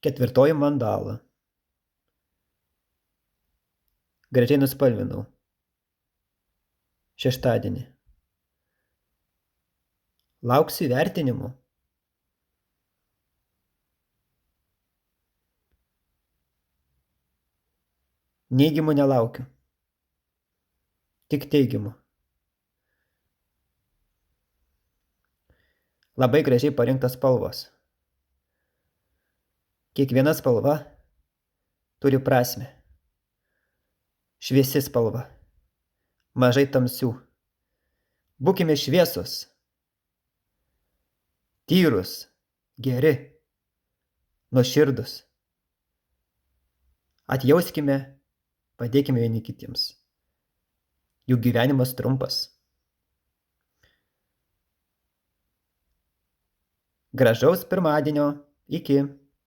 Ketvirtoji mandala. Gražiai nuspalvinau. Šeštadienį. Lauksiu įvertinimų. Neigiamų nelaukiu. Tik teigiamų. Labai gražiai parinktos spalvos. Kiekviena spalva turi prasmę. Šviesi spalva. Mažai tamsių. Būkime šviesus. Tyrus. Geri. Nuoširdus. Atjauskime, padėkime vieni kitiems. Juk gyvenimas trumpas. Gražaus pirmadienio. Iki.